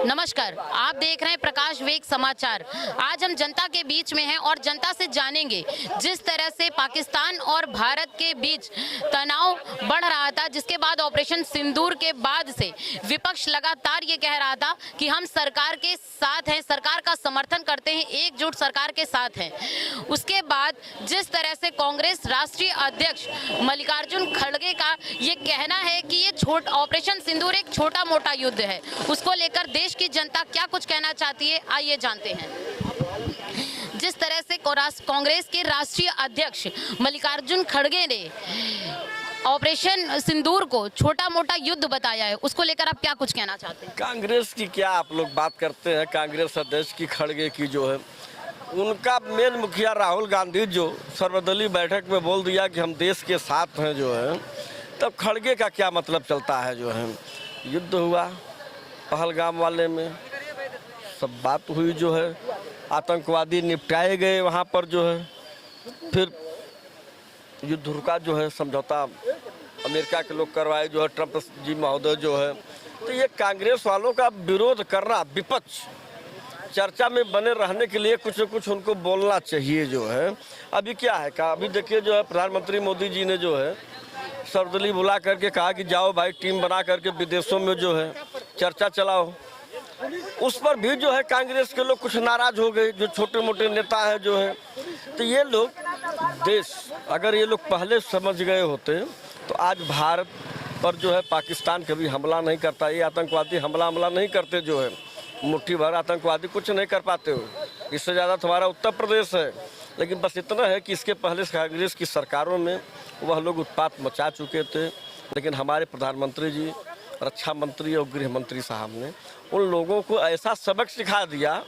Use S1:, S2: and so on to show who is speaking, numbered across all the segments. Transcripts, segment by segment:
S1: नमस्कार, आप देख रहे हैं प्रकाश वेग समाचार। आज हम जनता के बीच में हैं और जनता से जानेंगे जिस तरह से पाकिस्तान और भारत के बीच तनाव बढ़ रहा था, जिसके बाद ऑपरेशन सिंदूर के बाद से विपक्ष लगातार ये कह रहा था कि हम सरकार के साथ हैं, सरकार का समर्थन करते हैं, एकजुट सरकार के साथ हैं। उसके बाद जिस तरह से कांग्रेस राष्ट्रीय अध्यक्ष मल्लिकार्जुन खड़गे का ये कहना है कि ये ऑपरेशन सिंदूर एक छोटा मोटा युद्ध है, उसको लेकर देश की जनता क्या कुछ कहना चाहती है, आइए जानते हैं। जिस तरह से कांग्रेस के राष्ट्रीय अध्यक्ष मल्लिकार्जुन खड़गे ने ऑपरेशन सिंदूर को छोटा मोटा युद्ध बताया है, उसको लेकर आप क्या कुछ कहना चाहते हैं?
S2: कांग्रेस की क्या आप लोग बात करते हैं? कांग्रेस अध्यक्ष की खड़गे की जो है, उनका मेन मुखिया राहुल गांधी जो सर्वदलीय बैठक में बोल दिया कि हम देश के साथ हैं जो है, तब खड़गे का क्या मतलब चलता है? जो है युद्ध हुआ पहलगाम वाले में, सब बात हुई जो है, आतंकवादी निपटाए गए वहाँ पर जो है, फिर युद्ध रुका जो है, समझौता अमेरिका के लोग करवाए जो है, ट्रंप जी महोदय जो है। तो ये कांग्रेस वालों का विरोध करना, विपक्ष चर्चा में बने रहने के लिए कुछ न कुछ उनको बोलना चाहिए जो है। अभी क्या है का अभी देखिए जो है, प्रधानमंत्री मोदी जी ने जो है सर्वदलीय बुला करके कहा कि जाओ भाई टीम बना करके विदेशों में जो है चर्चा चलाओ। उस पर भी जो है कांग्रेस के लोग कुछ नाराज हो गए, जो छोटे मोटे नेता है जो है। तो ये लोग देश, अगर ये लोग पहले समझ गए होते तो आज भारत पर जो है पाकिस्तान कभी हमला नहीं करता, ये आतंकवादी हमला नहीं करते जो है। मुट्ठी भर आतंकवादी कुछ नहीं कर पाते हो, इससे ज़्यादा तुम्हारा उत्तर प्रदेश है। लेकिन बस इतना है कि इसके पहले कांग्रेस की सरकारों में वह लोग उत्पात मचा चुके थे, लेकिन हमारे प्रधानमंत्री जी, रक्षा मंत्री और गृह मंत्री साहब ने उन लोगों को ऐसा सबक सिखा दिया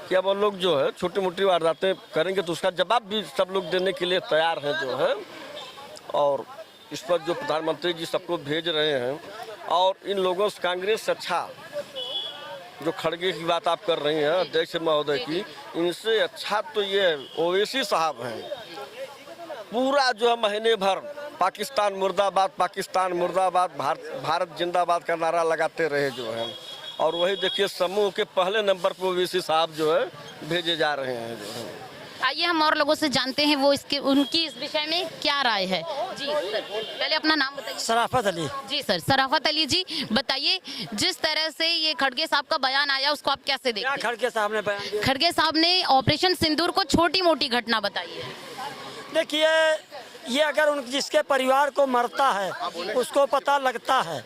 S2: कि अब वो लोग जो है छोटी मोटी वारदातें करेंगे तो उसका जवाब भी सब लोग देने के लिए तैयार हैं जो है। और इस पर जो प्रधानमंत्री जी सबको भेज रहे हैं, और इन लोगों से कांग्रेस से अच्छा जो खड़गे की बात आप कर रही हैं अध्यक्ष महोदय की, इनसे अच्छा तो ये ओवैसी साहब हैं। पूरा जो है महीने भर पाकिस्तान मुर्दाबाद, पाकिस्तान मुर्दाबाद, भारत जिंदाबाद का नारा लगाते रहे जो है। और वही देखिए समूह के पहले नंबर पर ओवैसी साहब जो है भेजे जा रहे हैं जो है।
S1: आइए हम और लोगों से जानते हैं वो उनकी इस विषय में क्या राय है। जी सर, पहले अपना नाम बताइए।
S3: सराफत अली।
S1: जी सर, सराफत अली जी, बताइए जिस तरह से ये खड़गे साहब का बयान आया उसको आप कैसे देखते हैं?
S3: खड़गे साहब ने बयान दिया?
S1: खड़गे साहब ने ऑपरेशन सिंदूर को छोटी मोटी घटना बताई है।
S3: देखिए, ये अगर उन जिसके परिवार को मरता है उसको पता लगता है।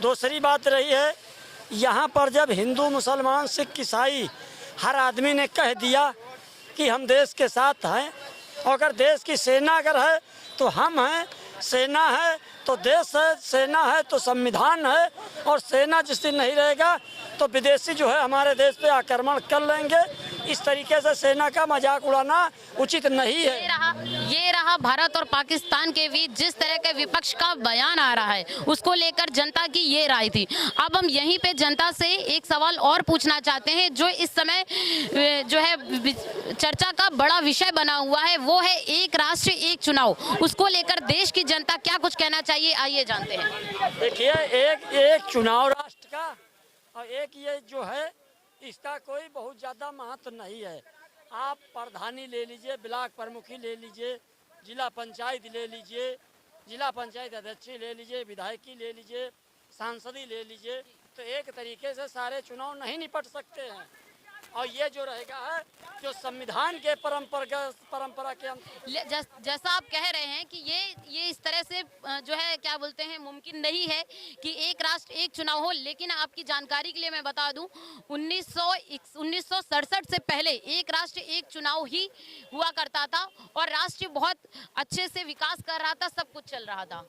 S3: दूसरी बात रही है, यहाँ पर जब हिंदू मुसलमान सिख ईसाई हर आदमी ने कह दिया कि हम देश के साथ हैं, और अगर देश की सेना अगर है तो हम हैं, सेना है तो देश है, सेना है तो संविधान है, और सेना जिस दिन नहीं रहेगा तो विदेशी जो है हमारे देश पे आक्रमण कर लेंगे। इस तरीके से सेना का मजाक उड़ाना उचित नहीं है।
S1: ये रहा भारत और पाकिस्तान के बीच जिस तरह के विपक्ष का बयान आ रहा है, उसको लेकर जनता की ये राय थी। अब हम यहीं पे जनता से एक सवाल और पूछना चाहते हैं, जो इस समय जो है चर्चा का बड़ा विषय बना हुआ है, वो है एक राष्ट्र एक चुनाव। उसको लेकर देश की जनता क्या कुछ कहना चाहिए, आइए जानते हैं।
S3: देखिए, एक चुनाव राष्ट्र का और एक ये जो है, इसका कोई बहुत ज़्यादा महत्व नहीं है। आप प्रधानी ले लीजिए, ब्लॉक प्रमुखी ले लीजिए, जिला पंचायत ले लीजिए, जिला पंचायत अध्यक्ष ले लीजिए, विधायकी ले लीजिए, सांसदी ले लीजिए, तो एक तरीके से सारे चुनाव नहीं निपट सकते हैं। और ये जो रहेगा है जो संविधान के परंपरा के
S1: जैसा आप कह रहे हैं कि ये इस तरह से जो है क्या बोलते हैं, मुमकिन नहीं है कि एक राष्ट्र एक चुनाव हो। लेकिन आपकी जानकारी के लिए मैं बता दूं, 1967 से पहले एक राष्ट्र एक चुनाव ही हुआ करता था और राष्ट्र बहुत अच्छे से विकास कर रहा था, सब कुछ चल रहा था।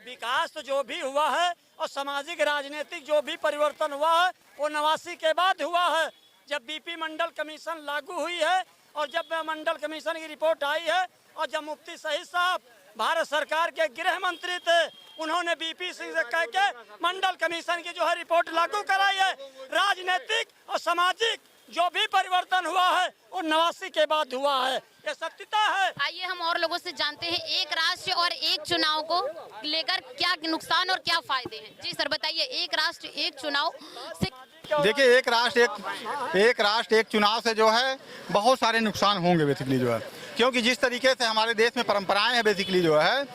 S3: विकास तो जो भी हुआ है और सामाजिक राजनीतिक जो भी परिवर्तन हुआ है वो 89 के बाद हुआ है, जब बीपी मंडल कमीशन लागू हुई है और जब मंडल कमीशन की रिपोर्ट आई है, और जब मुफ्ती सईद साहब भारत सरकार के गृह मंत्री थे, उन्होंने बीपी सिंह से कह के मंडल कमीशन की जो है रिपोर्ट लागू कराई है। राजनीतिक और सामाजिक जो भी परिवर्तन हुआ है वो 89 के बाद हुआ है, ये सत्यता है।
S1: आइए हम और लोगों से जानते हैं एक राष्ट्र और एक चुनाव को लेकर क्या नुकसान और क्या फायदे हैं। जी सर बताइए, एक राष्ट्र एक चुनाव से
S4: देखिए, एक राष्ट्र एक चुनाव से जो है बहुत सारे नुकसान होंगे बेसिकली जो है, क्योंकि जिस तरीके से हमारे देश में परंपराएं हैं बेसिकली जो है,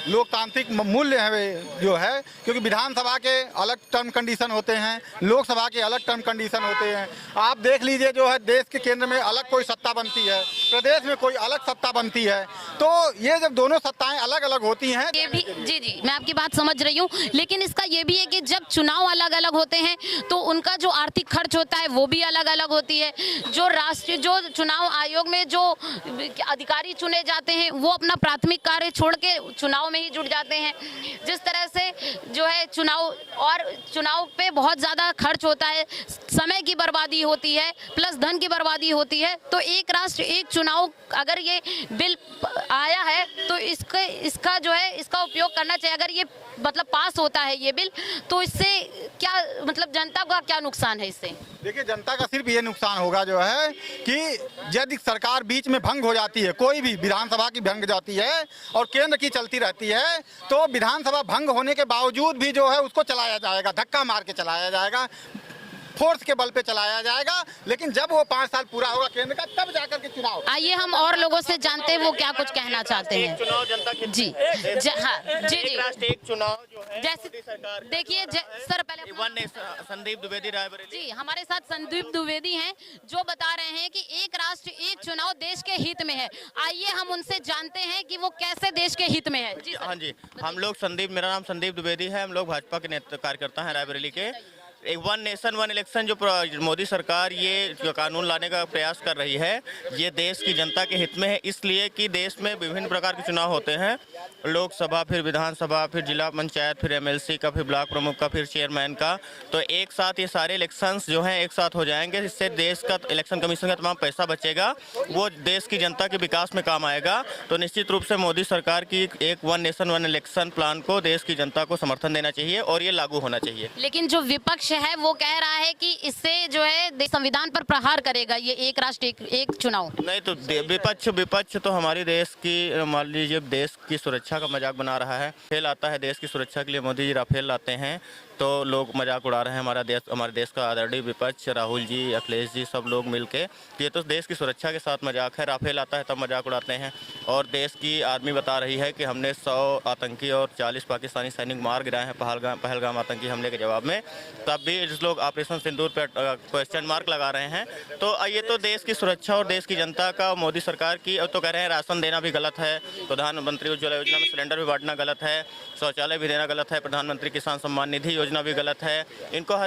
S4: लोकतांत्रिक मूल्य है जो है, क्योंकि विधानसभा के अलग टर्म कंडीशन होते हैं, लोकसभा के अलग टर्म कंडीशन होते हैं। आप देख लीजिए जो है, देश के केंद्र में अलग कोई सत्ता बनती है, प्रदेश में कोई अलग सत्ता बनती है, तो ये जब दोनों सत्ताएं अलग अलग होती हैं।
S1: ये भी जी मैं आपकी बात समझ रही हूँ, लेकिन इसका ये भी है कि जब चुनाव अलग अलग होते हैं तो उनका जो आर्थिक खर्च होता है वो भी अलग अलग होती है। जो चुनाव आयोग में जो अधिकारी चुने जाते हैं वो अपना प्राथमिक कार्य छोड़ के चुनाव में ही जुट जाते हैं। जिस तरह से जो है चुनाव पे बहुत ज़्यादा खर्च होता है, समय की बर्बादी होती है, प्लस धन की बर्बादी होती है। तो एक राष्ट्र एक चुनाव अगर ये बिल आया है तो इसका जो है इसका उपयोग करना चाहिए। अगर ये मतलब पास होता है ये बिल, तो इससे क्या मतलब जनता का क्या नुकसान है इससे?
S4: देखिए, जनता का सिर्फ ये नुकसान होगा जो है कि यदि सरकार बीच में भंग हो जाती है, कोई भी विधानसभा की भंग जाती है और केंद्र की चलती रहती है, तो विधानसभा भंग होने के बावजूद भी जो है उसको चलाया जाएगा, धक्का मार के चलाया जाएगा, फोर्स के बल पे चलाया जाएगा। लेकिन जब वो 5 साल पूरा होगा केंद्र का, तब जाकर के चुनाव।
S1: आइए हम और लोगों से जानते हैं वो क्या कुछ कहना चाहते हैं।
S5: चुनाव जनता के
S1: जी हाँ जी
S5: एक राष्ट्र एक चुनाव जो है
S1: जैसे
S5: मोदी सरकार
S1: देखिए सर पहले
S5: वन संदीप द्विवेदी रायबरेली
S1: जी हमारे साथ संदीप द्विवेदी हैं जो बता रहे हैं कि एक राष्ट्र एक चुनाव देश के हित में है। आइए हम उनसे जानते हैं कि वो कैसे देश के हित में है। जी
S5: हाँ जी, हम लोग मेरा नाम संदीप द्विवेदी है, हम लोग भाजपा के कार्यकर्ता हैं रायबरेली के। एक वन नेशन वन इलेक्शन जो मोदी सरकार ये जो कानून लाने का प्रयास कर रही है, ये देश की जनता के हित में है, इसलिए कि देश में विभिन्न प्रकार के चुनाव होते हैं, लोकसभा, फिर विधानसभा, फिर जिला पंचायत, फिर एमएलसी का, फिर ब्लॉक प्रमुख का, फिर चेयरमैन का। तो एक साथ ये सारे इलेक्शंस जो हैं एक साथ हो जाएंगे, इससे देश का इलेक्शन कमीशन का तमाम पैसा बचेगा, वो देश की जनता के विकास में काम आएगा। तो निश्चित रूप से मोदी सरकार की एक one nation one election plan को देश की जनता को समर्थन देना चाहिए और ये लागू होना चाहिए।
S1: लेकिन जो विपक्ष है वो कह रहा है कि इससे जो है संविधान पर प्रहार करेगा ये एक राष्ट्र एक चुनाव।
S5: नहीं तो विपक्ष तो हमारी देश की, मान लीजिए, देश की सुरक्षा का मजाक बना रहा है। राफेल आता है देश की सुरक्षा के लिए, मोदी जी राफेल लाते हैं तो लोग मजाक उड़ा रहे हैं। हमारे देश का आदरणीय विपक्ष, राहुल जी, अखिलेश जी, सब लोग मिलके, तो ये तो देश की सुरक्षा के साथ मजाक है। राफेल आता है तब मजाक उड़ाते हैं। और देश की आर्मी बता रही है कि हमने 100 आतंकी और 40 पाकिस्तानी सैनिक मार गिराए हैं पहलगाम आतंकी हमले के जवाब में, तब भी जिस लोग ऑपरेशन सिंदूर पर क्वेश्चन मार्क लगा रहे हैं। तो ये तो देश की सुरक्षा और देश की जनता का, मोदी सरकार की। और तो कह रहे हैं राशन देना भी गलत है, प्रधानमंत्री उज्ज्वला योजना में सिलेंडर भी बांटना गलत है, शौचालय भी देना गलत है, प्रधानमंत्री किसान सम्मान निधि योजना भी गलत है। इनको